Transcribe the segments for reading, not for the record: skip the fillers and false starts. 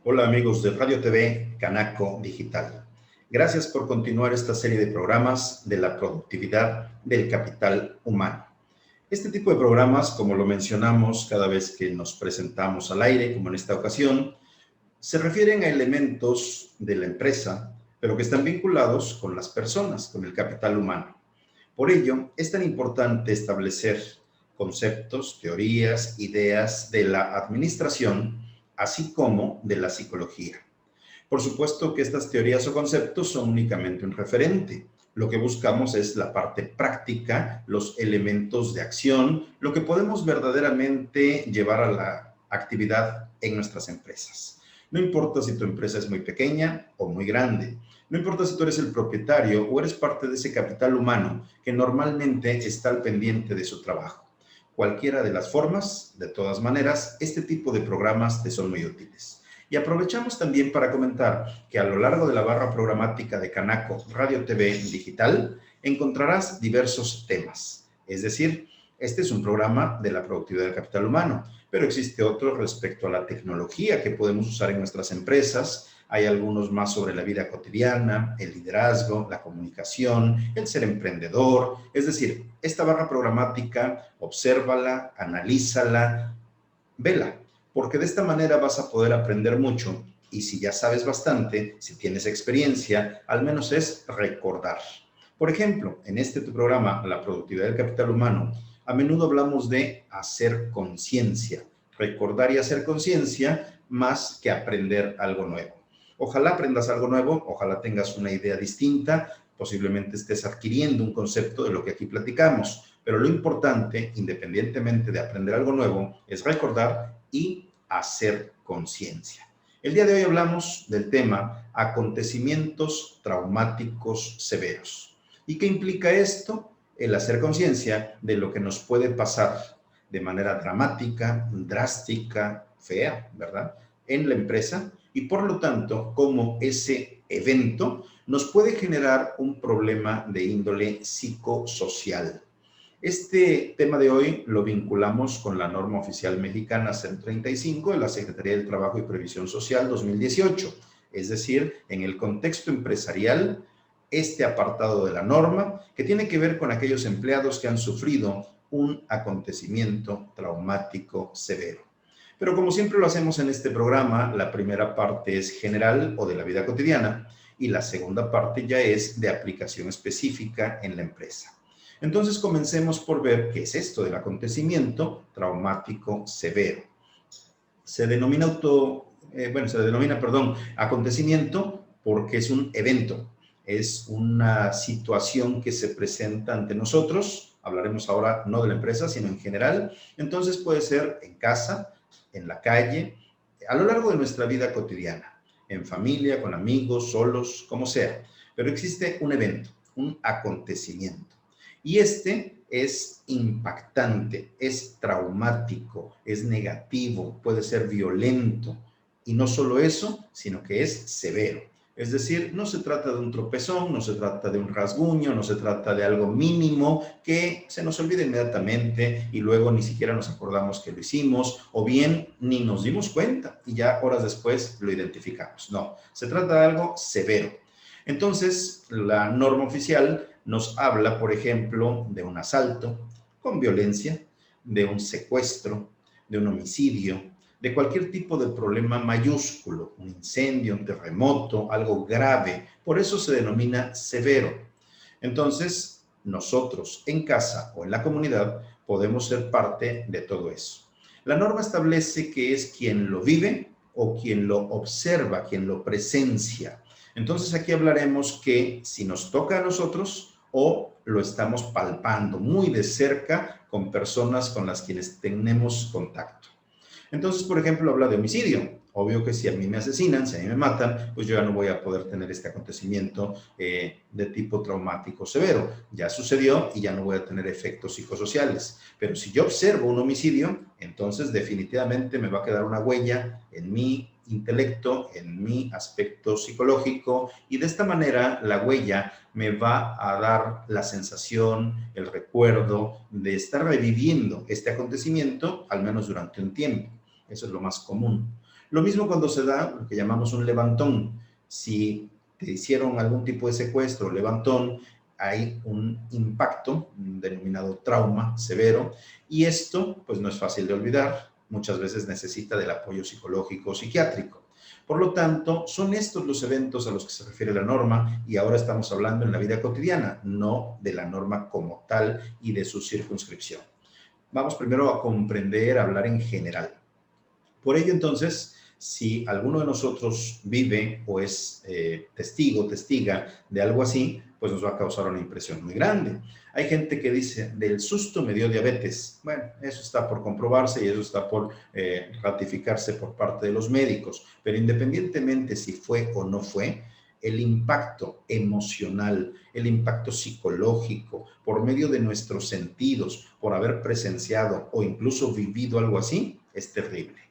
Hola amigos de Radio TV Canaco Digital. Gracias por continuar esta serie de programas de la productividad del capital humano. Este tipo de programas, como lo mencionamos cada vez que nos presentamos al aire, como en esta ocasión, se refieren a elementos de la empresa, pero que están vinculados con las personas, con el capital humano. Por ello, es tan importante establecer conceptos, teorías, ideas de la administración, así como de la psicología. Por supuesto que estas teorías o conceptos son únicamente un referente. Lo que buscamos es la parte práctica, los elementos de acción, lo que podemos verdaderamente llevar a la actividad en nuestras empresas. No importa si tu empresa es muy pequeña o muy grande. No importa si tú eres el propietario o eres parte de ese capital humano que normalmente está al pendiente de su trabajo. Cualquiera de las formas, de todas maneras, este tipo de programas te son muy útiles. Y aprovechamos también para comentar que a lo largo de la barra programática de Canaco Radio TV Digital encontrarás diversos temas. Es decir, este es un programa de la productividad del capital humano, pero existe otro respecto a la tecnología que podemos usar en nuestras empresas. Hay algunos más sobre la vida cotidiana, el liderazgo, la comunicación, el ser emprendedor. Es decir, esta barra programática, obsérvala, analízala, vela, porque de esta manera vas a poder aprender mucho y si ya sabes bastante, si tienes experiencia, al menos es recordar. Por ejemplo, en este tu programa, La productividad del capital humano, a menudo hablamos de hacer conciencia, recordar y hacer conciencia más que aprender algo nuevo. Ojalá aprendas algo nuevo, ojalá tengas una idea distinta, posiblemente estés adquiriendo un concepto de lo que aquí platicamos, pero lo importante, independientemente de aprender algo nuevo, es recordar y hacer conciencia. El día de hoy hablamos del tema acontecimientos traumáticos severos. ¿Y qué implica esto? El hacer conciencia de lo que nos puede pasar de manera dramática, drástica, fea, ¿verdad?, en la empresa y por lo tanto, cómo ese evento nos puede generar un problema de índole psicosocial. Este tema de hoy lo vinculamos con la norma oficial mexicana 035 de la Secretaría del Trabajo y Previsión Social 2018, es decir, en el contexto empresarial, este apartado de la norma que tiene que ver con aquellos empleados que han sufrido un acontecimiento traumático severo. Pero como siempre lo hacemos en este programa, la primera parte es general o de la vida cotidiana y la segunda parte ya es de aplicación específica en la empresa. Entonces comencemos por ver qué es esto del acontecimiento traumático severo. Se denomina acontecimiento porque es un evento, es una situación que se presenta ante nosotros. Hablaremos ahora no de la empresa, sino en general. Entonces puede ser en casa, en la calle, a lo largo de nuestra vida cotidiana, en familia, con amigos, solos, como sea. Pero existe un evento, un acontecimiento. Y este es impactante, es traumático, es negativo, puede ser violento. Y no solo eso, sino que es severo. Es decir, no se trata de un tropezón, no se trata de un rasguño, no se trata de algo mínimo que se nos olvida inmediatamente y luego ni siquiera nos acordamos que lo hicimos o bien ni nos dimos cuenta y ya horas después lo identificamos. No, se trata de algo severo. Entonces, la norma oficial nos habla, por ejemplo, de un asalto con violencia, de un secuestro, de un homicidio, de cualquier tipo de problema mayúsculo, un incendio, un terremoto, algo grave. Por eso se denomina severo. Entonces, nosotros en casa o en la comunidad podemos ser parte de todo eso. La norma establece que es quien lo vive o quien lo observa, quien lo presencia. Entonces aquí hablaremos que si nos toca a nosotros o lo estamos palpando muy de cerca con personas con las quienes tenemos contacto. Entonces, por ejemplo, habla de homicidio. Obvio que si a mí me asesinan, si a mí me matan, pues yo ya no voy a poder tener este acontecimiento de tipo traumático severo. Ya sucedió y ya no voy a tener efectos psicosociales. Pero si yo observo un homicidio, entonces definitivamente me va a quedar una huella en mi intelecto, en mi aspecto psicológico y de esta manera la huella me va a dar la sensación, el recuerdo de estar reviviendo este acontecimiento, al menos durante un tiempo. Eso es lo más común. Lo mismo cuando se da lo que llamamos un levantón. Si te hicieron algún tipo de secuestro o levantón, hay un impacto denominado trauma severo y esto pues no es fácil de olvidar. Muchas veces necesita del apoyo psicológico o psiquiátrico. Por lo tanto, son estos los eventos a los que se refiere la norma y ahora estamos hablando en la vida cotidiana, no de la norma como tal y de su circunscripción. Vamos primero a comprender, a hablar en general. Por ello, entonces, si alguno de nosotros vive o es testigo, testiga de algo así, pues nos va a causar una impresión muy grande. Hay gente que dice, del susto me dio diabetes. Bueno, eso está por comprobarse y eso está por ratificarse por parte de los médicos. Pero independientemente si fue o no fue, el impacto emocional, el impacto psicológico, por medio de nuestros sentidos, por haber presenciado o incluso vivido algo así, es terrible.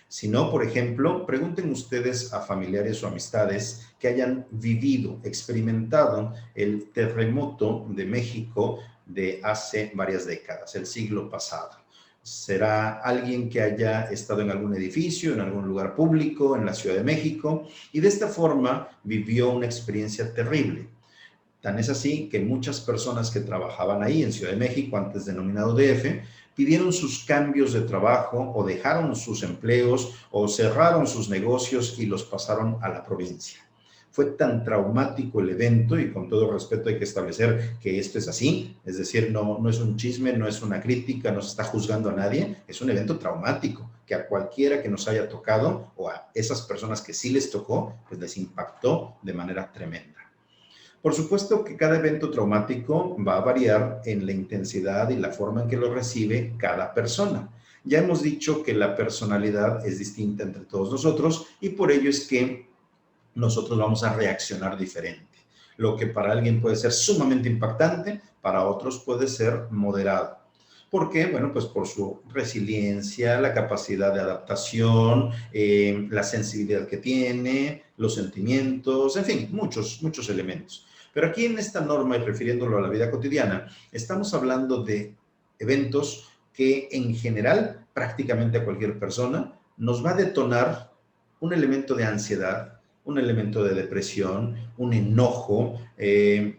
Si no, por ejemplo, pregunten ustedes a familiares o amistades que hayan vivido, experimentado el terremoto de México de hace varias décadas, el siglo pasado. Será alguien que haya estado en algún edificio, en algún lugar público, en la Ciudad de México, y de esta forma vivió una experiencia terrible. Tan es así que muchas personas que trabajaban ahí en Ciudad de México, antes denominado DF, pidieron sus cambios de trabajo o dejaron sus empleos o cerraron sus negocios y los pasaron a la provincia. Fue tan traumático el evento y con todo respeto hay que establecer que esto es así, es decir, no es un chisme, no es una crítica, no se está juzgando a nadie, es un evento traumático que a cualquiera que nos haya tocado o a esas personas que sí les tocó, pues les impactó de manera tremenda. Por supuesto que cada evento traumático va a variar en la intensidad y la forma en que lo recibe cada persona. Ya hemos dicho que la personalidad es distinta entre todos nosotros y por ello es que nosotros vamos a reaccionar diferente. Lo que para alguien puede ser sumamente impactante, para otros puede ser moderado. ¿Por qué? Bueno, pues por su resiliencia, la capacidad de adaptación, la sensibilidad que tiene, los sentimientos, en fin, muchos elementos. Pero aquí en esta norma, y refiriéndolo a la vida cotidiana, estamos hablando de eventos que en general, prácticamente a cualquier persona, nos va a detonar un elemento de ansiedad, un elemento de depresión, un enojo,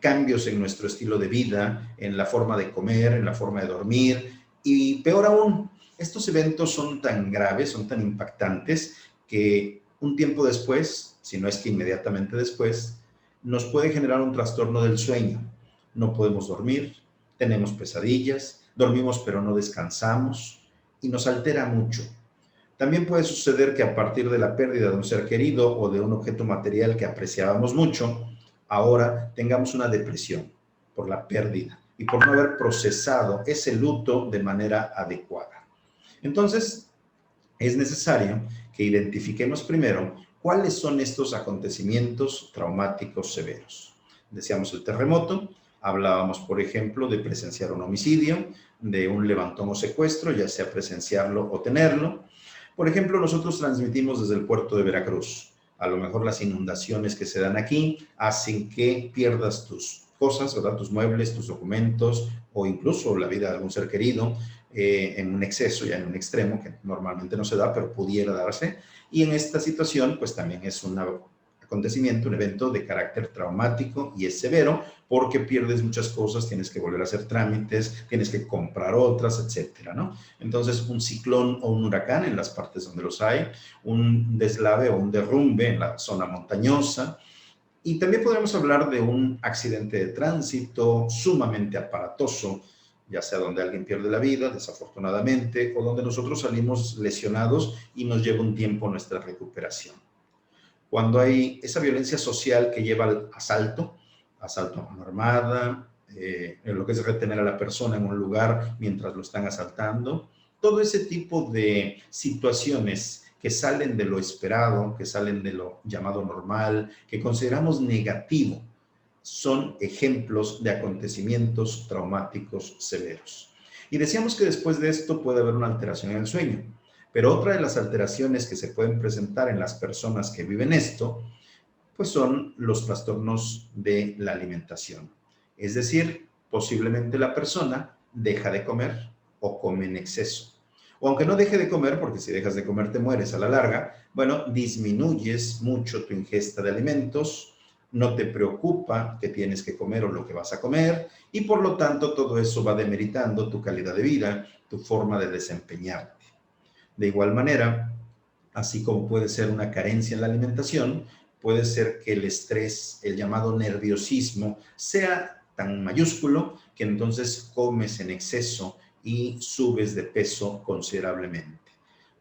cambios en nuestro estilo de vida, en la forma de comer, en la forma de dormir y peor aún, estos eventos son tan graves, son tan impactantes que un tiempo después, si no es que inmediatamente después, nos puede generar un trastorno del sueño. No podemos dormir, tenemos pesadillas, dormimos pero no descansamos y nos altera mucho. También puede suceder que a partir de la pérdida de un ser querido o de un objeto material que apreciábamos mucho, ahora tengamos una depresión por la pérdida y por no haber procesado ese luto de manera adecuada. Entonces, es necesario que identifiquemos primero cuáles son estos acontecimientos traumáticos severos. Decíamos el terremoto, hablábamos, por ejemplo, de presenciar un homicidio, de un levantón o secuestro, ya sea presenciarlo o tenerlo. Por ejemplo, nosotros transmitimos desde el puerto de Veracruz. A lo mejor las inundaciones que se dan aquí hacen que pierdas tus cosas, ¿verdad? Tus muebles, tus documentos o incluso la vida de algún ser querido en un exceso, ya en un extremo, que normalmente no se da, pero pudiera darse. Y en esta situación, pues también es un acontecimiento, un evento de carácter traumático y es severo porque pierdes muchas cosas, tienes que volver a hacer trámites, tienes que comprar otras, etcétera, ¿no? Entonces, un ciclón o un huracán en las partes donde los hay, un deslave o un derrumbe en la zona montañosa, y también podemos hablar de un accidente de tránsito sumamente aparatoso, ya sea donde alguien pierde la vida, desafortunadamente, o donde nosotros salimos lesionados y nos lleva un tiempo nuestra recuperación. Cuando hay esa violencia social que lleva al asalto a mano armada, en lo que es retener a la persona en un lugar mientras lo están asaltando, todo ese tipo de situaciones que salen de lo esperado, que salen de lo llamado normal, que consideramos negativo, son ejemplos de acontecimientos traumáticos severos. Y decíamos que después de esto puede haber una alteración en el sueño. Pero otra de las alteraciones que se pueden presentar en las personas que viven esto, pues son los trastornos de la alimentación. Es decir, posiblemente la persona deja de comer o come en exceso. O aunque no deje de comer, porque si dejas de comer te mueres a la larga, bueno, disminuyes mucho tu ingesta de alimentos, no te preocupa que tienes que comer o lo que vas a comer, y por lo tanto todo eso va demeritando tu calidad de vida, tu forma de desempeñarte. De igual manera, así como puede ser una carencia en la alimentación, puede ser que el estrés, el llamado nerviosismo, sea tan mayúsculo que entonces comes en exceso y subes de peso considerablemente.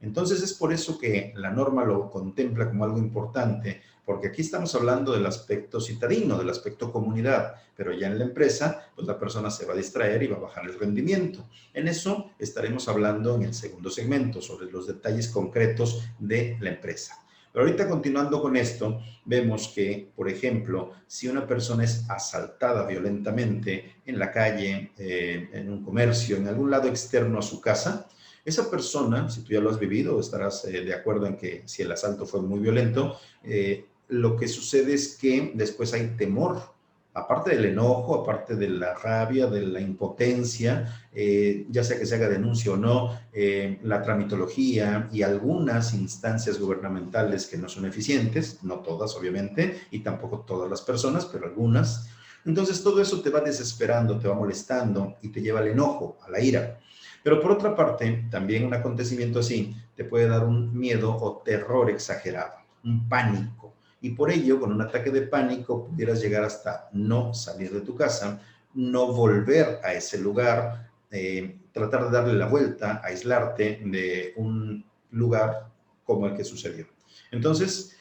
Entonces es por eso que la norma lo contempla como algo importante, porque aquí estamos hablando del aspecto citadino, del aspecto comunidad, pero ya en la empresa, pues la persona se va a distraer y va a bajar el rendimiento. En eso estaremos hablando en el segundo segmento, sobre los detalles concretos de la empresa. Pero ahorita continuando con esto, vemos que, por ejemplo, si una persona es asaltada violentamente en la calle, en un comercio, en algún lado externo a su casa, esa persona, si tú ya lo has vivido, estarás de acuerdo en que si el asalto fue muy violento, lo que sucede es que después hay temor, aparte del enojo, aparte de la rabia, de la impotencia, ya sea que se haga denuncia o no, la tramitología y algunas instancias gubernamentales que no son eficientes, no todas obviamente, y tampoco todas las personas, pero algunas. Entonces todo eso te va desesperando, te va molestando y te lleva al enojo, a la ira. Pero por otra parte, también un acontecimiento así te puede dar un miedo o terror exagerado, un pánico. Y por ello, con un ataque de pánico, pudieras llegar hasta no salir de tu casa, no volver a ese lugar, tratar de darle la vuelta, aislarte de un lugar como el que sucedió. Entonces,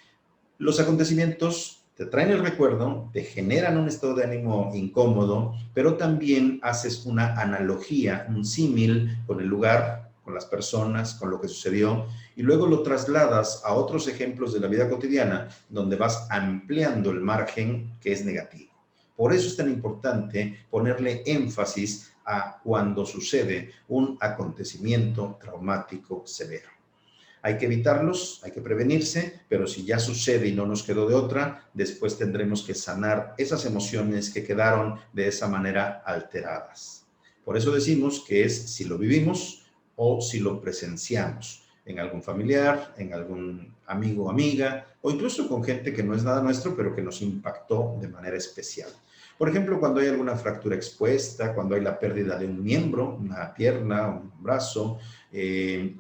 los acontecimientos te traen el recuerdo, te generan un estado de ánimo incómodo, pero también haces una analogía, un símil con el lugar, con las personas, con lo que sucedió, y luego lo trasladas a otros ejemplos de la vida cotidiana, donde vas ampliando el margen que es negativo. Por eso es tan importante ponerle énfasis a cuando sucede un acontecimiento traumático severo. Hay que evitarlos, hay que prevenirse, pero si ya sucede y no nos quedó de otra, después tendremos que sanar esas emociones que quedaron de esa manera alteradas. Por eso decimos que es si lo vivimos o si lo presenciamos en algún familiar, en algún amigo o amiga, o incluso con gente que no es nada nuestro, pero que nos impactó de manera especial. Por ejemplo, cuando hay alguna fractura expuesta, cuando hay la pérdida de un miembro, una pierna, un brazo,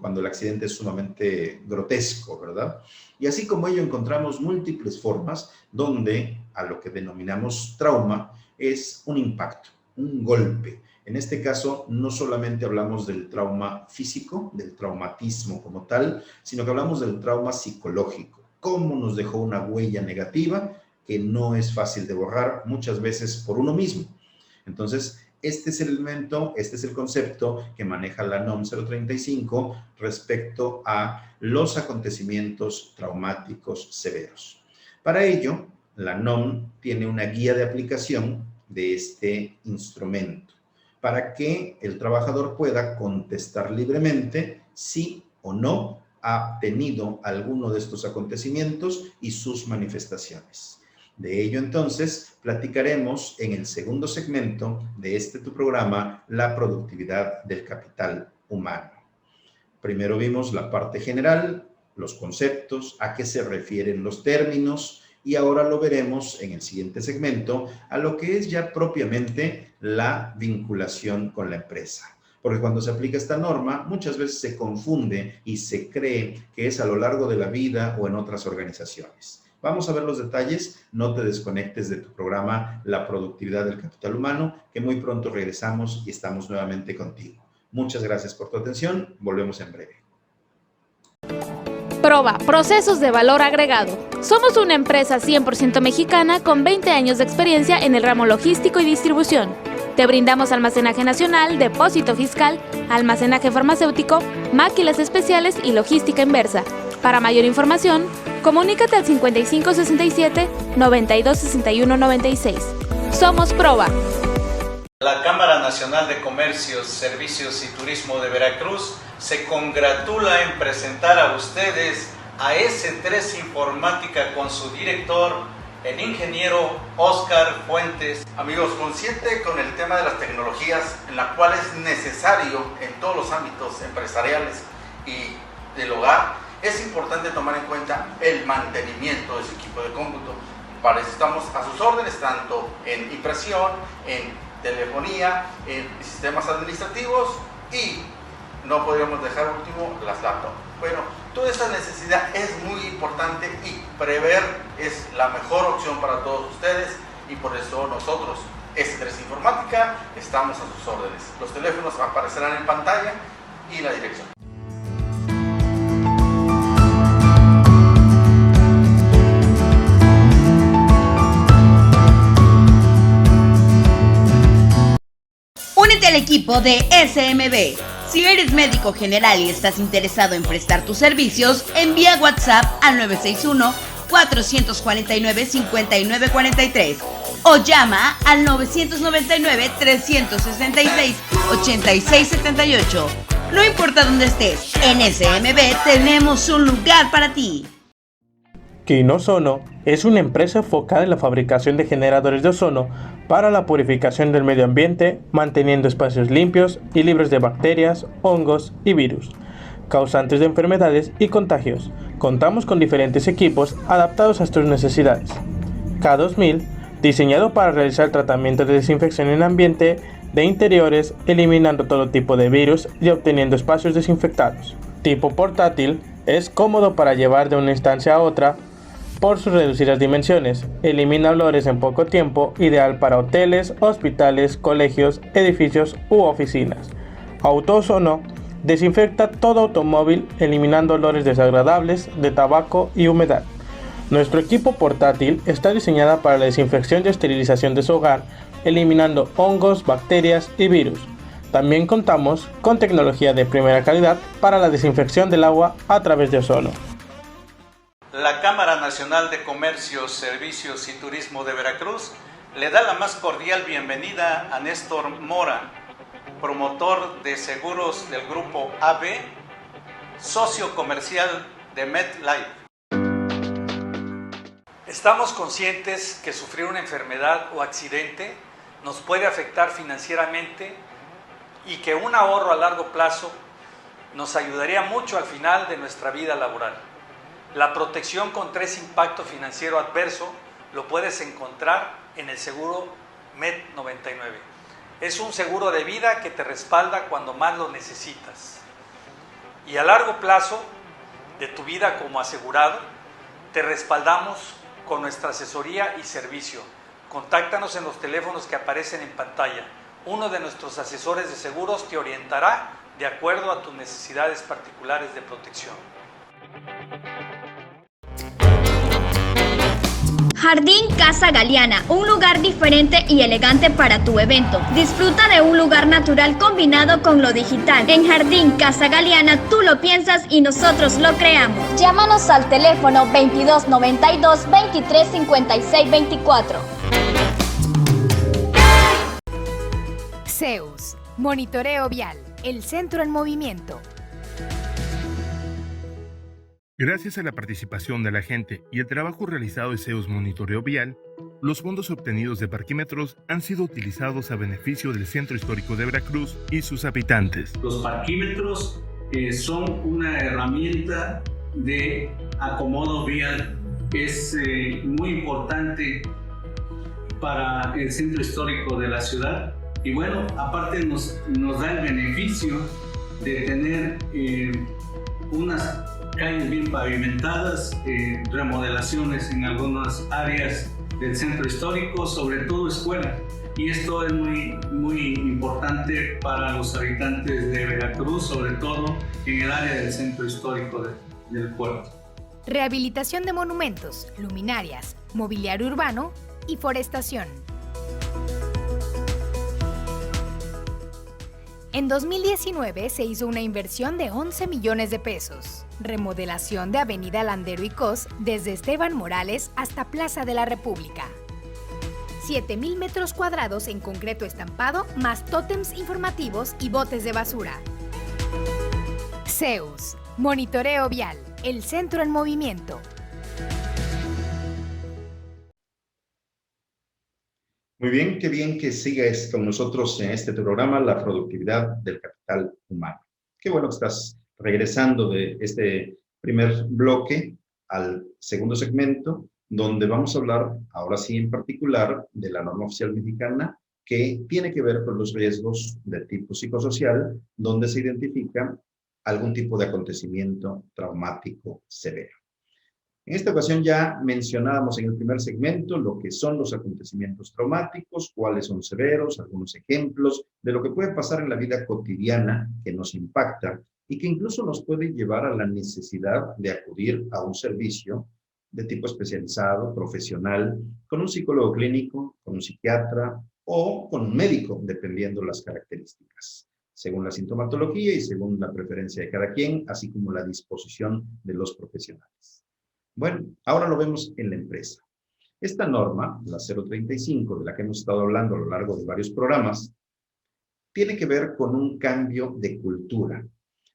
cuando el accidente es sumamente grotesco, ¿verdad? Y así como ello encontramos múltiples formas donde a lo que denominamos trauma es un impacto, un golpe. En este caso, no solamente hablamos del trauma físico, del traumatismo como tal, sino que hablamos del trauma psicológico. Cómo nos dejó una huella negativa que no es fácil de borrar muchas veces por uno mismo. Entonces, este es el elemento, este es el concepto que maneja la NOM 035 respecto a los acontecimientos traumáticos severos. Para ello, la NOM tiene una guía de aplicación de este instrumento para que el trabajador pueda contestar libremente sí o no ha tenido alguno de estos acontecimientos y sus manifestaciones. De ello, entonces, platicaremos en el segundo segmento de tu programa, la productividad del capital humano. Primero vimos la parte general, los conceptos, a qué se refieren los términos, y ahora lo veremos en el siguiente segmento, a lo que es ya propiamente la vinculación con la empresa. Porque cuando se aplica esta norma, muchas veces se confunde y se cree que es a lo largo de la vida o en otras organizaciones. Vamos a ver los detalles, no te desconectes de tu programa La Productividad del Capital Humano, que muy pronto regresamos y estamos nuevamente contigo. Muchas gracias por tu atención, volvemos en breve. Proba, procesos de valor agregado. Somos una empresa 100% mexicana con 20 años de experiencia en el ramo logístico y distribución. Te brindamos almacenaje nacional, depósito fiscal, almacenaje farmacéutico, máquinas especiales y logística inversa. Para mayor información, comunícate al 5567-926196. Somos Proba. La Cámara Nacional de Comercios, Servicios y Turismo de Veracruz se congratula en presentar a ustedes a S3 Informática con su director, el ingeniero Oscar Fuentes. Amigos, consciente con el tema de las tecnologías, en la cual es necesario en todos los ámbitos empresariales y del hogar, es importante tomar en cuenta el mantenimiento de su equipo de cómputo. Para eso estamos a sus órdenes, tanto en impresión, en telefonía, en sistemas administrativos, y no podríamos dejar último las laptops. Bueno, toda esta necesidad es muy importante y prever es la mejor opción para todos ustedes, y por eso nosotros, S3 Informática, estamos a sus órdenes. Los teléfonos aparecerán en pantalla y la dirección. Únete al equipo de SMB. Si eres médico general y estás interesado en prestar tus servicios, envía WhatsApp al 961-449-5943 o llama al 999-366-8678. No importa dónde estés, en SMB tenemos un lugar para ti. Quinozono es una empresa enfocada en la fabricación de generadores de ozono para la purificación del medio ambiente, manteniendo espacios limpios y libres de bacterias, hongos y virus, causantes de enfermedades y contagios. Contamos con diferentes equipos adaptados a tus necesidades. K2000, diseñado para realizar tratamientos de desinfección en ambiente de interiores, eliminando todo tipo de virus y obteniendo espacios desinfectados. Tipo portátil, es cómodo para llevar de una instancia a otra. Por sus reducidas dimensiones, elimina olores en poco tiempo, ideal para hoteles, hospitales, colegios, edificios u oficinas. Autoozono desinfecta todo automóvil, eliminando olores desagradables de tabaco y humedad. Nuestro equipo portátil está diseñado para la desinfección y esterilización de su hogar, eliminando hongos, bacterias y virus. También contamos con tecnología de primera calidad para la desinfección del agua a través de ozono. La Cámara Nacional de Comercio, Servicios y Turismo de Veracruz le da la más cordial bienvenida a Néstor Mora, promotor de seguros del grupo AB, socio comercial de MedLife. Estamos conscientes que sufrir una enfermedad o accidente nos puede afectar financieramente y que un ahorro a largo plazo nos ayudaría mucho al final de nuestra vida laboral. La protección contra ese impacto financiero adverso lo puedes encontrar en el seguro MED99. Es un seguro de vida que te respalda cuando más lo necesitas. Y a largo plazo de tu vida como asegurado, te respaldamos con nuestra asesoría y servicio. Contáctanos en los teléfonos que aparecen en pantalla. Uno de nuestros asesores de seguros te orientará de acuerdo a tus necesidades particulares de protección. Jardín Casa Galeana, un lugar diferente y elegante para tu evento. Disfruta de un lugar natural combinado con lo digital. En Jardín Casa Galeana tú lo piensas y nosotros lo creamos. Llámanos al teléfono 2292 23 56 24. Zeus, Monitoreo Vial, el centro en movimiento. Gracias a la participación de la gente y el trabajo realizado de Zeus Monitoreo Vial, los fondos obtenidos de parquímetros han sido utilizados a beneficio del Centro Histórico de Veracruz y sus habitantes. Los parquímetros son una herramienta de acomodo vial. Es muy importante para el Centro Histórico de la ciudad. Y bueno, aparte nos da el beneficio de tener unas calles bien pavimentadas, remodelaciones en algunas áreas del centro histórico, sobre todo escuelas. Y esto es muy importante para los habitantes de Veracruz, sobre todo en el área del centro histórico del puerto. Rehabilitación de monumentos, luminarias, mobiliario urbano y forestación. En 2019 se hizo una inversión de 11 millones de pesos. Remodelación de Avenida Landero y Cos desde Esteban Morales hasta Plaza de la República. 7,000 metros cuadrados en concreto estampado, más tótems informativos y botes de basura. Zeus, Monitoreo Vial, el centro en movimiento. Muy bien, qué bien que sigas con nosotros en este programa, La productividad del capital humano. Qué bueno que estás regresando de este primer bloque al segundo segmento, donde vamos a hablar, ahora sí en particular, de la norma oficial mexicana, que tiene que ver con los riesgos de tipo psicosocial, donde se identifica algún tipo de acontecimiento traumático severo. En esta ocasión ya mencionábamos en el primer segmento lo que son los acontecimientos traumáticos, cuáles son severos, algunos ejemplos de lo que puede pasar en la vida cotidiana que nos impacta y que incluso nos puede llevar a la necesidad de acudir a un servicio de tipo especializado, profesional, con un psicólogo clínico, con un psiquiatra o con un médico, dependiendo las características, según la sintomatología y según la preferencia de cada quien, así como la disposición de los profesionales. Bueno, ahora lo vemos en la empresa. Esta norma, la 035, de la que hemos estado hablando a lo largo de varios programas, tiene que ver con un cambio de cultura.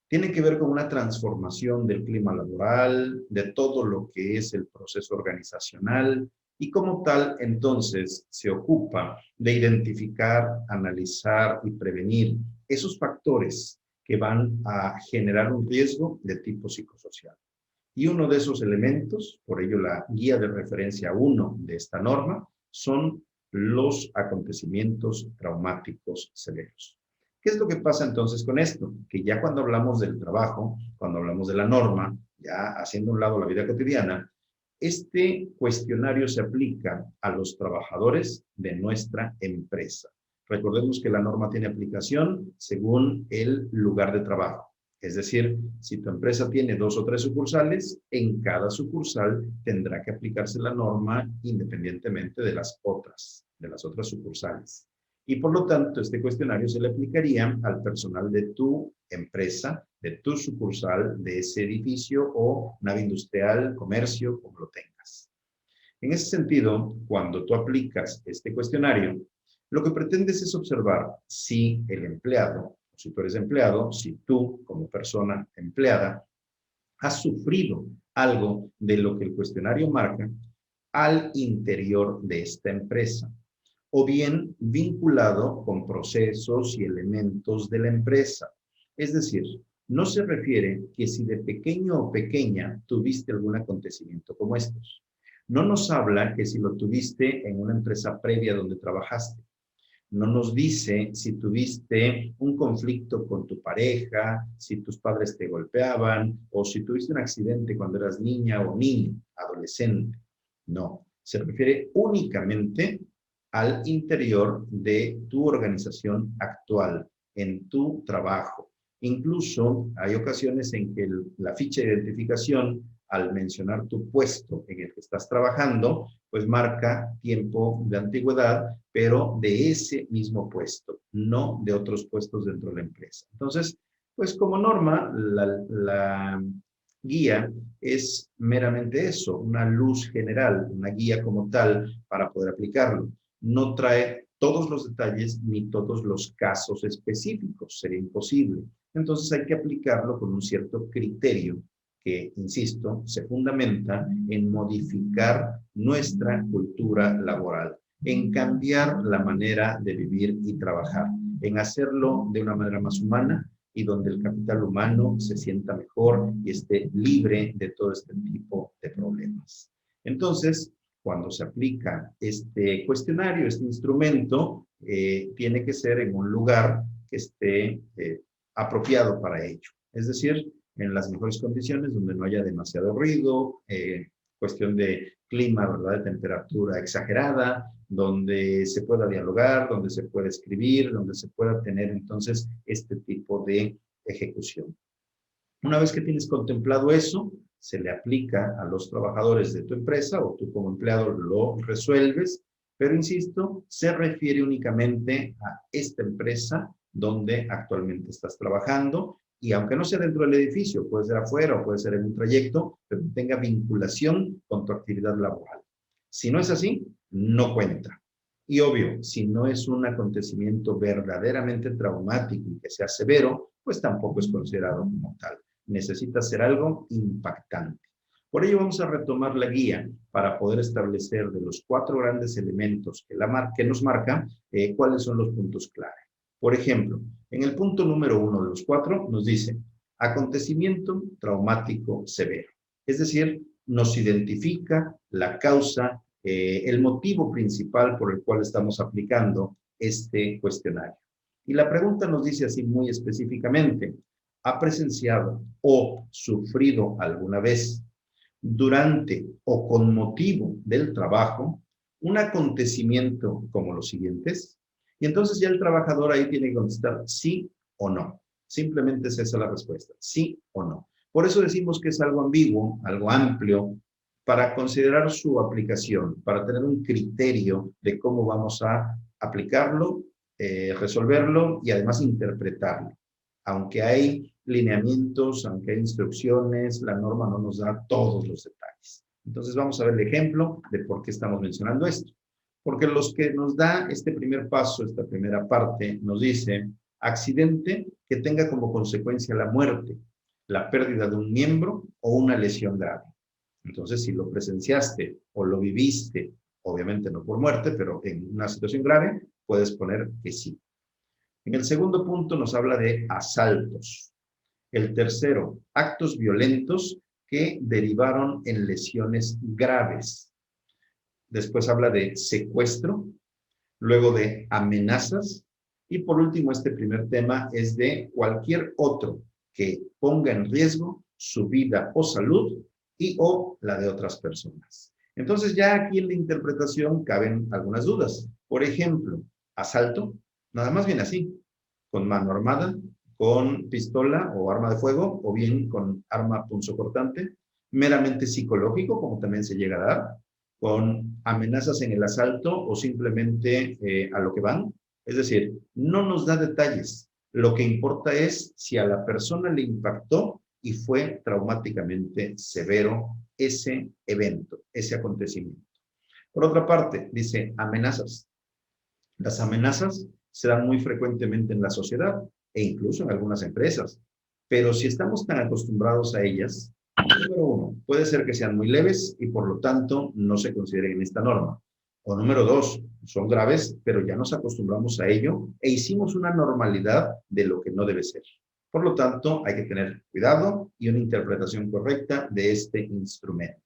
Tiene que ver con una transformación del clima laboral, de todo lo que es el proceso organizacional y como tal, entonces, se ocupa de identificar, analizar y prevenir esos factores que van a generar un riesgo de tipo psicosocial. Y uno de esos elementos, por ello la guía de referencia 1 de esta norma, son los acontecimientos traumáticos severos. ¿Qué es lo que pasa entonces con esto? Que ya cuando hablamos del trabajo, cuando hablamos de la norma, ya haciendo a un lado la vida cotidiana, este cuestionario se aplica a los trabajadores de nuestra empresa. Recordemos que la norma tiene aplicación según el lugar de trabajo. Es decir, si tu empresa tiene 2 o 3 sucursales, en cada sucursal tendrá que aplicarse la norma independientemente de las otras sucursales. Y por lo tanto, este cuestionario se le aplicaría al personal de tu empresa, de tu sucursal, de ese edificio o nave industrial, comercio, como lo tengas. En ese sentido, cuando tú aplicas este cuestionario, lo que pretendes es observar si el empleado, si tú eres empleado, si tú como persona empleada has sufrido algo de lo que el cuestionario marca al interior de esta empresa, o bien vinculado con procesos y elementos de la empresa. Es decir, no se refiere que si de pequeño o pequeña tuviste algún acontecimiento como estos. No nos habla que si lo tuviste en una empresa previa donde trabajaste. No nos dice si tuviste un conflicto con tu pareja, si tus padres te golpeaban o si tuviste un accidente cuando eras niña o niño, adolescente. No, se refiere únicamente al interior de tu organización actual, en tu trabajo. Incluso hay ocasiones en que la ficha de identificación, al mencionar tu puesto en el que estás trabajando, pues marca tiempo de antigüedad, pero de ese mismo puesto, no de otros puestos dentro de la empresa. Entonces, pues como norma, la guía es meramente eso, una luz general, una guía como tal para poder aplicarlo. No trae todos los detalles ni todos los casos específicos, sería imposible. Entonces hay que aplicarlo con un cierto criterio que, insisto, se fundamenta en modificar nuestra cultura laboral, en cambiar la manera de vivir y trabajar, en hacerlo de una manera más humana y donde el capital humano se sienta mejor y esté libre de todo este tipo de problemas. Entonces, cuando se aplica este cuestionario, este instrumento, tiene que ser en un lugar que esté apropiado para ello. Es decir, en las mejores condiciones, donde no haya demasiado ruido, cuestión de clima, ¿verdad?, de temperatura exagerada, donde se pueda dialogar, donde se pueda escribir, donde se pueda tener entonces este tipo de ejecución. Una vez que tienes contemplado eso, se le aplica a los trabajadores de tu empresa o tú como empleado lo resuelves, pero insisto, se refiere únicamente a esta empresa donde actualmente estás trabajando y aunque no sea dentro del edificio, puede ser afuera o puede ser en un trayecto, pero tenga vinculación con tu actividad laboral. Si no es así, no cuenta. Y obvio, si no es un acontecimiento verdaderamente traumático y que sea severo, pues tampoco es considerado como tal. Necesita ser algo impactante. Por ello vamos a retomar la guía para poder establecer de los 4 grandes elementos que nos marca cuáles son los puntos clave. Por ejemplo, en el punto número 1 de los 4 nos dice acontecimiento traumático severo. Es decir, nos identifica la causa, el motivo principal por el cual estamos aplicando este cuestionario. Y la pregunta nos dice así muy específicamente, ¿ha presenciado o sufrido alguna vez durante o con motivo del trabajo un acontecimiento como los siguientes? Y entonces ya el trabajador ahí tiene que contestar sí o no. Simplemente es esa la respuesta, sí o no. Por eso decimos que es algo ambiguo, algo amplio, para considerar su aplicación, para tener un criterio de cómo vamos a aplicarlo, resolverlo y además interpretarlo. Aunque hay lineamientos, aunque hay instrucciones, la norma no nos da todos los detalles. Entonces vamos a ver el ejemplo de por qué estamos mencionando esto. Porque los que nos da este primer paso, esta primera parte, nos dice accidente que tenga como consecuencia la muerte, la pérdida de un miembro o una lesión grave. Entonces, si lo presenciaste o lo viviste, obviamente no por muerte, pero en una situación grave, puedes poner que sí. En el segundo punto nos habla de asaltos. El tercero, actos violentos que derivaron en lesiones graves. Después habla de secuestro, luego de amenazas y por último este primer tema es de cualquier otro que ponga en riesgo su vida o salud y o la de otras personas. Entonces ya aquí en la interpretación caben algunas dudas. Por ejemplo, asalto, nada más bien así, con mano armada, con pistola o arma de fuego, o bien con arma punzocortante, meramente psicológico, como también se llega a dar, con amenazas en el asalto o simplemente a lo que van. Es decir, no nos da detalles. Lo que importa es si a la persona le impactó y fue traumáticamente severo ese evento, ese acontecimiento. Por otra parte, dice amenazas. Las amenazas se dan muy frecuentemente en la sociedad e incluso en algunas empresas. Pero si estamos tan acostumbrados a ellas, número 1, puede ser que sean muy leves y por lo tanto no se consideren en esta norma. O número 2, son graves, pero ya nos acostumbramos a ello e hicimos una normalidad de lo que no debe ser. Por lo tanto, hay que tener cuidado y una interpretación correcta de este instrumento.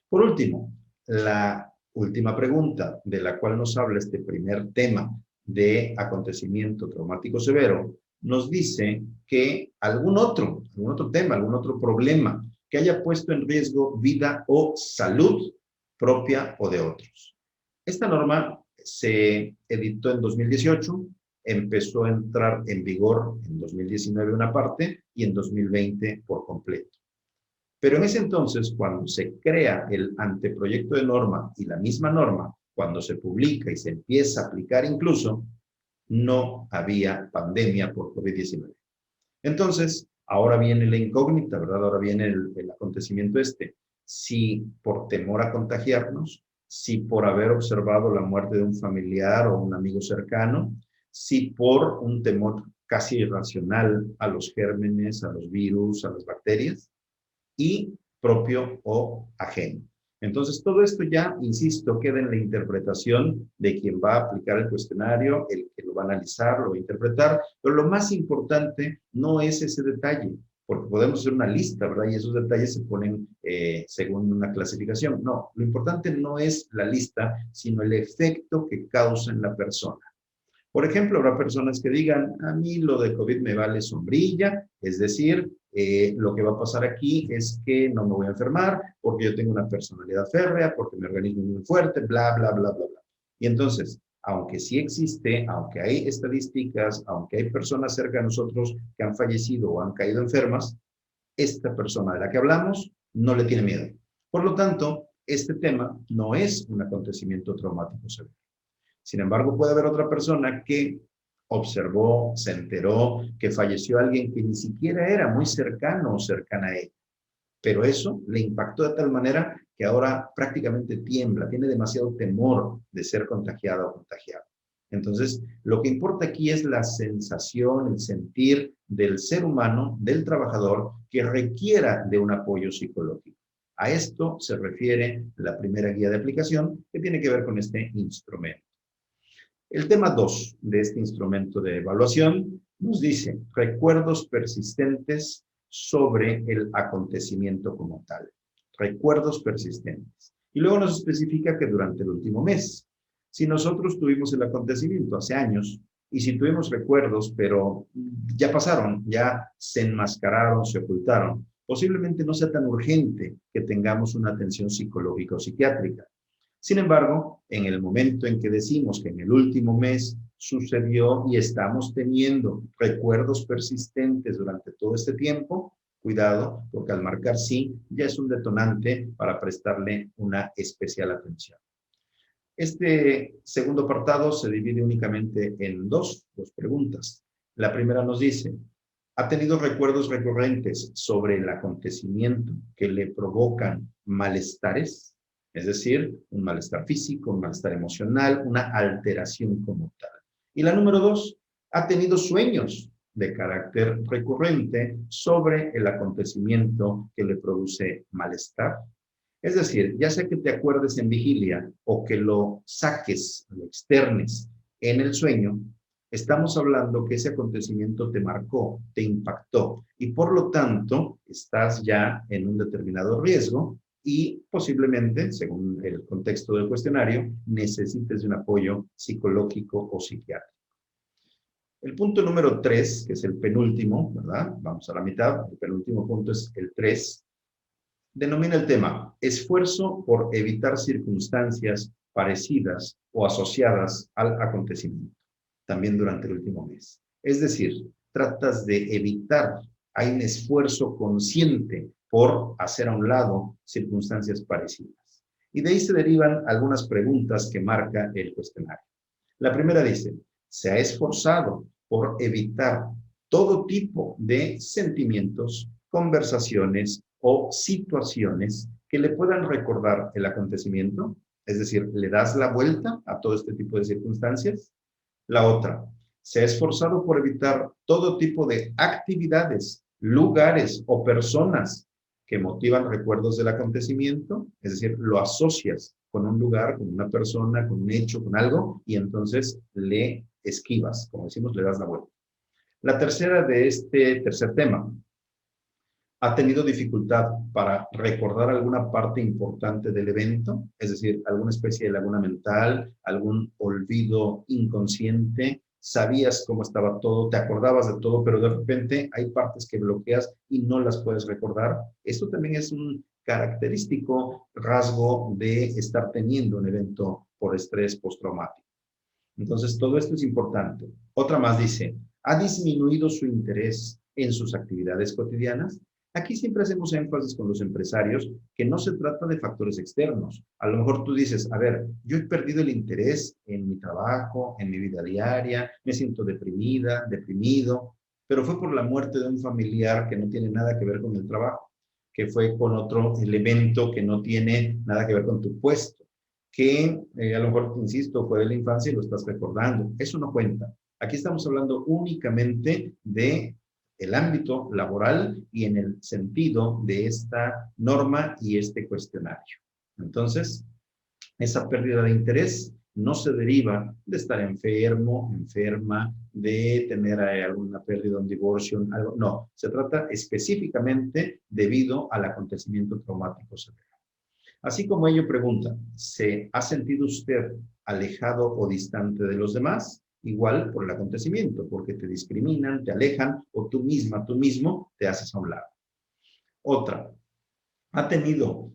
Por último, la última pregunta de la cual nos habla este primer tema de acontecimiento traumático severo, nos dice que algún otro tema, algún otro problema que haya puesto en riesgo vida o salud propia o de otros. Esta norma se editó en 2018, empezó a entrar en vigor en 2019 una parte y en 2020 por completo. Pero en ese entonces, cuando se crea el anteproyecto de norma y la misma norma, cuando se publica y se empieza a aplicar incluso, no había pandemia por COVID-19. Entonces, ahora viene la incógnita, ¿verdad? Ahora viene el acontecimiento si por temor a contagiarnos, si por haber observado la muerte de un familiar o un amigo cercano, si por un temor casi irracional a los gérmenes, a los virus, a las bacterias, y propio o ajeno. Entonces, todo esto ya, insisto, queda en la interpretación de quien va a aplicar el cuestionario, el que lo va a analizar, lo va a interpretar, pero lo más importante no es ese detalle, porque podemos hacer una lista, ¿verdad? Y esos detalles se ponen según una clasificación. No, lo importante no es la lista, sino el efecto que causa en la persona. Por ejemplo, habrá personas que digan, a mí lo de COVID me vale sombrilla, es decir, lo que va a pasar aquí es que no me voy a enfermar porque yo tengo una personalidad férrea, porque mi organismo es muy fuerte, bla, bla, bla, bla, bla. Y entonces, aunque sí existe, aunque hay estadísticas, aunque hay personas cerca de nosotros que han fallecido o han caído enfermas, esta persona de la que hablamos no le tiene miedo. Por lo tanto, este tema no es un acontecimiento traumático severo. Sin embargo, puede haber otra persona que observó, se enteró que falleció alguien que ni siquiera era muy cercano o cercana a él. Pero eso le impactó de tal manera que ahora prácticamente tiembla, tiene demasiado temor de ser contagiada o contagiado. Entonces, lo que importa aquí es la sensación, el sentir del ser humano, del trabajador, que requiera de un apoyo psicológico. A esto se refiere la primera guía de aplicación que tiene que ver con este instrumento. El tema 2 de este instrumento de evaluación nos dice recuerdos persistentes sobre el acontecimiento como tal. Recuerdos persistentes. Y luego nos especifica que durante el último mes. Si nosotros tuvimos el acontecimiento hace años y si tuvimos recuerdos, pero ya pasaron, ya se enmascararon, se ocultaron, posiblemente no sea tan urgente que tengamos una atención psicológica o psiquiátrica. Sin embargo, en el momento en que decimos que en el último mes sucedió y estamos teniendo recuerdos persistentes durante todo este tiempo, cuidado, porque al marcar sí, ya es un detonante para prestarle una especial atención. Este segundo apartado se divide únicamente en dos preguntas. La primera nos dice, ¿ha tenido recuerdos recurrentes sobre el acontecimiento que le provocan malestares? Es decir, un malestar físico, un malestar emocional, una alteración como tal. Y la número 2, ¿ha tenido sueños de carácter recurrente sobre el acontecimiento que le produce malestar? Es decir, ya sea que te acuerdes en vigilia o que lo saques, lo externes en el sueño, estamos hablando que ese acontecimiento te marcó, te impactó y por lo tanto estás ya en un determinado riesgo y posiblemente, según el contexto del cuestionario, necesites de un apoyo psicológico o psiquiátrico. El punto número 3, que es el penúltimo, ¿verdad? Vamos a la mitad, el penúltimo punto es el 3. Denomina el tema, esfuerzo por evitar circunstancias parecidas o asociadas al acontecimiento, también durante el último mes. Es decir, tratas de evitar, hay un esfuerzo consciente por hacer a un lado circunstancias parecidas. Y de ahí se derivan algunas preguntas que marca el cuestionario. La primera dice, ¿se ha esforzado por evitar todo tipo de sentimientos, conversaciones o situaciones que le puedan recordar el acontecimiento? Es decir, ¿le das la vuelta a todo este tipo de circunstancias? La otra, ¿se ha esforzado por evitar todo tipo de actividades, lugares o personas que motivan recuerdos del acontecimiento? Es decir, lo asocias con un lugar, con una persona, con un hecho, con algo, y entonces le esquivas, como decimos, le das la vuelta. La tercera de este tercer tema, ¿ha tenido dificultad para recordar alguna parte importante del evento? Es decir, alguna especie de laguna mental, algún olvido inconsciente, sabías cómo estaba todo, te acordabas de todo, pero de repente hay partes que bloqueas y no las puedes recordar. Esto también es un característico rasgo de estar teniendo un evento por estrés postraumático. Entonces, todo esto es importante. Otra más dice, ¿ha disminuido su interés en sus actividades cotidianas? Aquí siempre hacemos énfasis con los empresarios que no se trata de factores externos. A lo mejor tú dices, a ver, yo he perdido el interés en mi trabajo, en mi vida diaria, me siento deprimida, deprimido, pero fue por la muerte de un familiar que no tiene nada que ver con el trabajo, que fue con otro elemento que no tiene nada que ver con tu puesto, que a lo mejor, insisto, fue de la infancia y lo estás recordando. Eso no cuenta. Aquí estamos hablando únicamente de el ámbito laboral y en el sentido de esta norma y este cuestionario. Entonces, esa pérdida de interés no se deriva de estar enfermo, enferma, de tener alguna pérdida, un divorcio, algo. No, se trata específicamente debido al acontecimiento traumático severo. Así como ello pregunta, ¿se ha sentido usted alejado o distante de los demás? Igual por el acontecimiento, porque te discriminan, te alejan o tú misma, tú mismo te haces a un lado. Otra, ¿ha tenido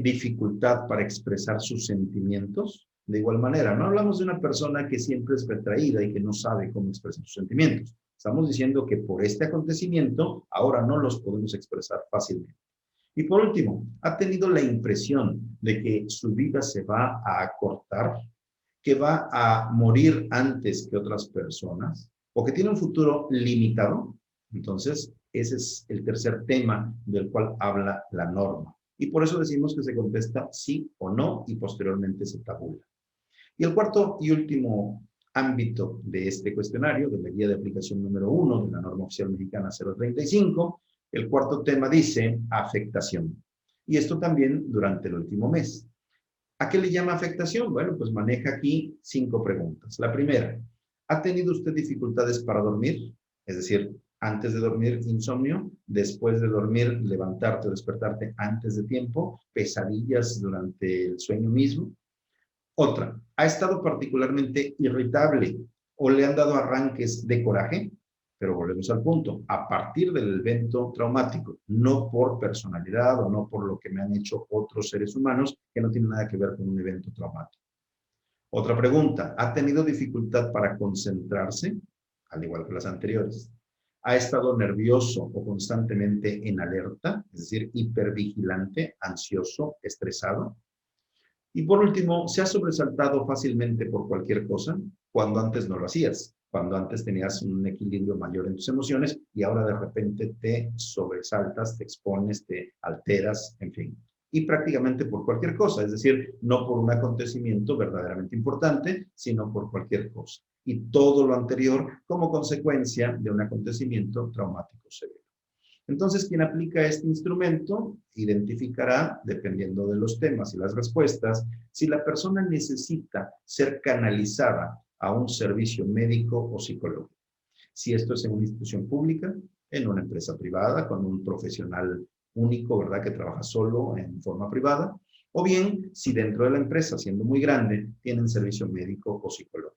dificultad para expresar sus sentimientos? De igual manera, no hablamos de una persona que siempre es retraída y que no sabe cómo expresar sus sentimientos. Estamos diciendo que por este acontecimiento ahora no los podemos expresar fácilmente. Y por último, ¿ha tenido la impresión de que su vida se va a acortar? ¿Que va a morir antes que otras personas? ¿O que tiene un futuro limitado? Entonces, ese es el tercer tema del cual habla la norma. Y por eso decimos que se contesta sí o no y posteriormente se tabula. Y el cuarto y último ámbito de este cuestionario, de la guía de aplicación número 1 de la norma oficial mexicana 035, el cuarto tema dice afectación. Y esto también durante el último mes. ¿A qué le llama afectación? Bueno, pues maneja aquí 5 preguntas. La primera, ¿ha tenido usted dificultades para dormir? Es decir, antes de dormir, insomnio, después de dormir, levantarte o despertarte antes de tiempo, pesadillas durante el sueño mismo. Otra, ¿ha estado particularmente irritable o le han dado arranques de coraje? Pero volvemos al punto, a partir del evento traumático, no por personalidad o no por lo que me han hecho otros seres humanos que no tienen nada que ver con un evento traumático. Otra pregunta, ¿ha tenido dificultad para concentrarse? Al igual que las anteriores. ¿Ha estado nervioso o constantemente en alerta? Es decir, hipervigilante, ansioso, estresado. Y por último, ¿se ha sobresaltado fácilmente por cualquier cosa cuando antes no lo hacías? Cuando antes tenías un equilibrio mayor en tus emociones y ahora de repente te sobresaltas, te expones, te alteras, en fin. Y prácticamente por cualquier cosa, es decir, no por un acontecimiento verdaderamente importante, sino por cualquier cosa. Y todo lo anterior como consecuencia de un acontecimiento traumático severo. Entonces, quien aplica este instrumento identificará, dependiendo de los temas y las respuestas, si la persona necesita ser canalizada a un servicio médico o psicológico. Si esto es en una institución pública, en una empresa privada, con un profesional único, ¿verdad?, que trabaja solo en forma privada, o bien si dentro de la empresa, siendo muy grande, tienen servicio médico o psicológico.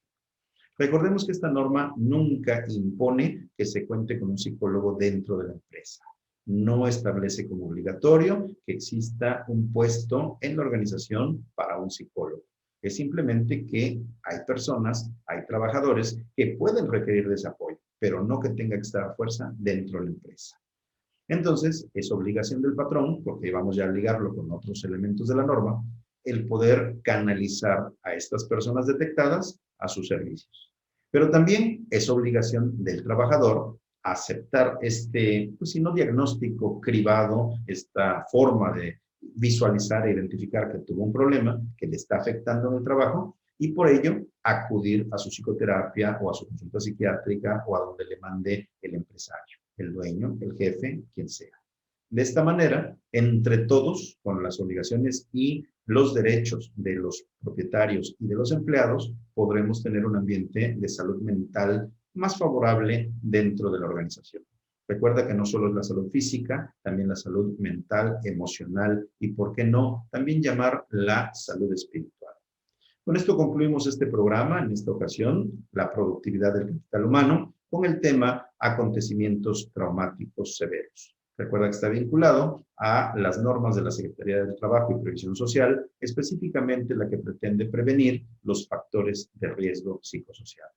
Recordemos que esta norma nunca impone que se cuente con un psicólogo dentro de la empresa. No establece como obligatorio que exista un puesto en la organización para un psicólogo. Es simplemente que hay personas, hay trabajadores que pueden requerir de ese apoyo, pero no que tenga que estar a fuerza dentro de la empresa. Entonces, es obligación del patrón, porque vamos ya a ligarlo con otros elementos de la norma, el poder canalizar a estas personas detectadas a sus servicios. Pero también es obligación del trabajador aceptar este, pues si no diagnóstico cribado, esta forma de visualizar e identificar que tuvo un problema que le está afectando en el trabajo y por ello acudir a su psicoterapia o a su consulta psiquiátrica o a donde le mande el empresario, el dueño, el jefe, quien sea. De esta manera, entre todos, con las obligaciones y los derechos de los propietarios y de los empleados, podremos tener un ambiente de salud mental más favorable dentro de la organización. Recuerda que no solo es la salud física, también la salud mental, emocional y, ¿por qué no?, también llamar la salud espiritual. Con esto concluimos este programa, en esta ocasión, la productividad del capital humano, con el tema acontecimientos traumáticos severos. Recuerda que está vinculado a las normas de la Secretaría del Trabajo y Previsión Social, específicamente la que pretende prevenir los factores de riesgo psicosocial.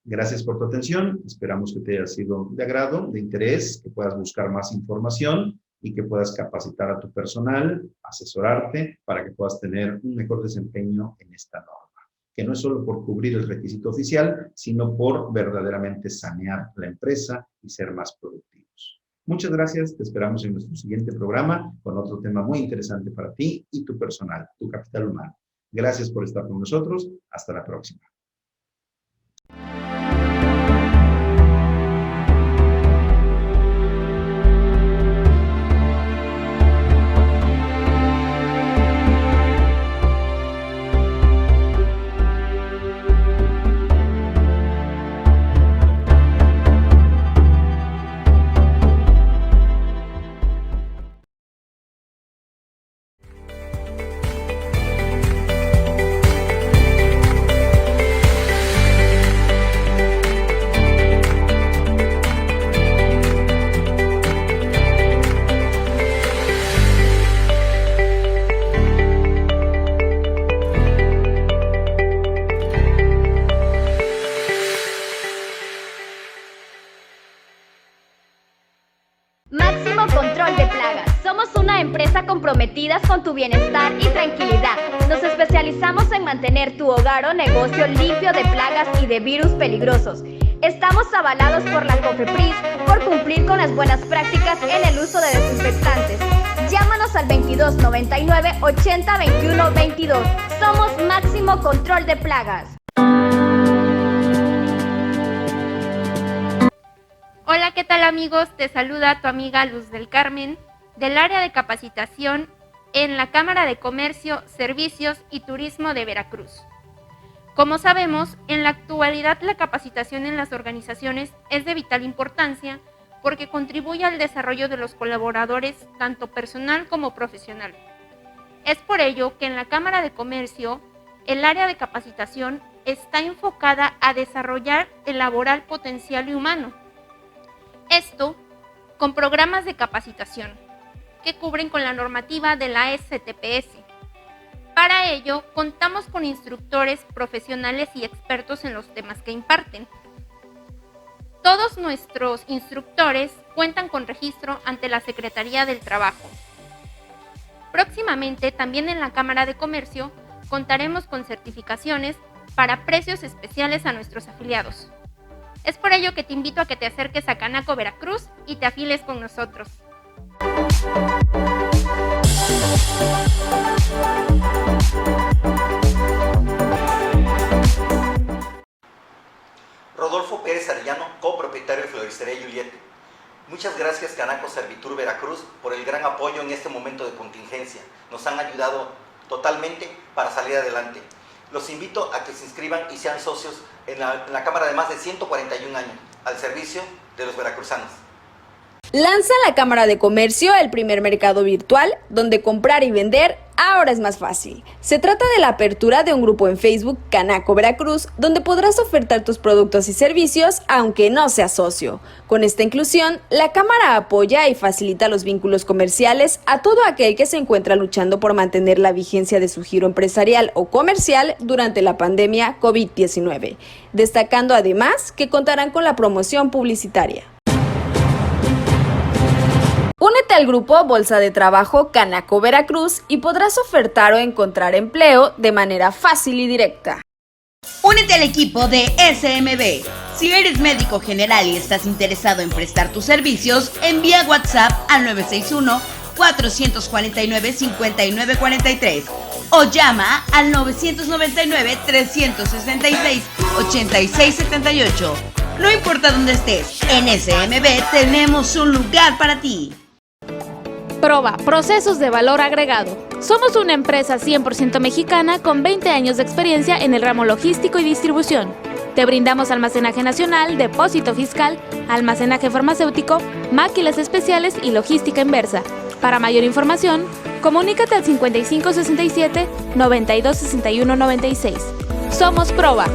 Gracias por tu atención, esperamos que te haya sido de agrado, de interés, que puedas buscar más información y que puedas capacitar a tu personal, asesorarte para que puedas tener un mejor desempeño en esta norma, que no es solo por cubrir el requisito oficial, sino por verdaderamente sanear la empresa y ser más productivos. Muchas gracias, te esperamos en nuestro siguiente programa con otro tema muy interesante para ti y tu personal, tu capital humano. Gracias por estar con nosotros, hasta la próxima. Máximo Control de Plagas. Somos una empresa comprometidas con tu bienestar y tranquilidad. Nos especializamos en mantener tu hogar o negocio limpio de plagas y de virus peligrosos. Estamos avalados por la COFEPRIS por cumplir con las buenas prácticas en el uso de desinfectantes. Llámanos al 2299 80 21 22. Somos Máximo Control de Plagas. Hola, ¿qué tal amigos? Te saluda tu amiga Luz del Carmen del área de capacitación en la Cámara de Comercio, Servicios y Turismo de Veracruz. Como sabemos, en la actualidad la capacitación en las organizaciones es de vital importancia porque contribuye al desarrollo de los colaboradores, tanto personal como profesional. Es por ello que en la Cámara de Comercio, el área de capacitación está enfocada a desarrollar el laboral potencial y humano. Esto con programas de capacitación que cubren con la normativa de la STPS. Para ello, contamos con instructores profesionales y expertos en los temas que imparten. Todos nuestros instructores cuentan con registro ante la Secretaría del Trabajo. Próximamente, también en la Cámara de Comercio, contaremos con certificaciones para precios especiales a nuestros afiliados. Es por ello que te invito a que te acerques a Canaco Veracruz y te afiles con nosotros. Rodolfo Pérez Arellano, copropietario de Floristería Juliette. Muchas gracias Canaco Servitur Veracruz por el gran apoyo en este momento de contingencia. Nos han ayudado totalmente para salir adelante. Los invito a que se inscriban y sean socios en la Cámara de más de 141 años, al servicio de los veracruzanos. Lanza la Cámara de Comercio el primer mercado virtual donde comprar y vender ahora es más fácil. Se trata de la apertura de un grupo en Facebook Canaco Veracruz donde podrás ofertar tus productos y servicios aunque no seas socio. Con esta inclusión, la Cámara apoya y facilita los vínculos comerciales a todo aquel que se encuentra luchando por mantener la vigencia de su giro empresarial o comercial durante la pandemia COVID-19, destacando además que contarán con la promoción publicitaria. Únete al grupo Bolsa de Trabajo Canaco Veracruz y podrás ofertar o encontrar empleo de manera fácil y directa. Únete al equipo de SMB. Si eres médico general y estás interesado en prestar tus servicios, envía WhatsApp al 961-449-5943 o llama al 999-366-8678. No importa dónde estés, en SMB tenemos un lugar para ti. Proba, procesos de valor agregado. Somos una empresa 100% mexicana con 20 años de experiencia en el ramo logístico y distribución. Te brindamos almacenaje nacional, depósito fiscal, almacenaje farmacéutico, máquinas especiales y logística inversa. Para mayor información, comunícate al 5567 926196. Somos Proba.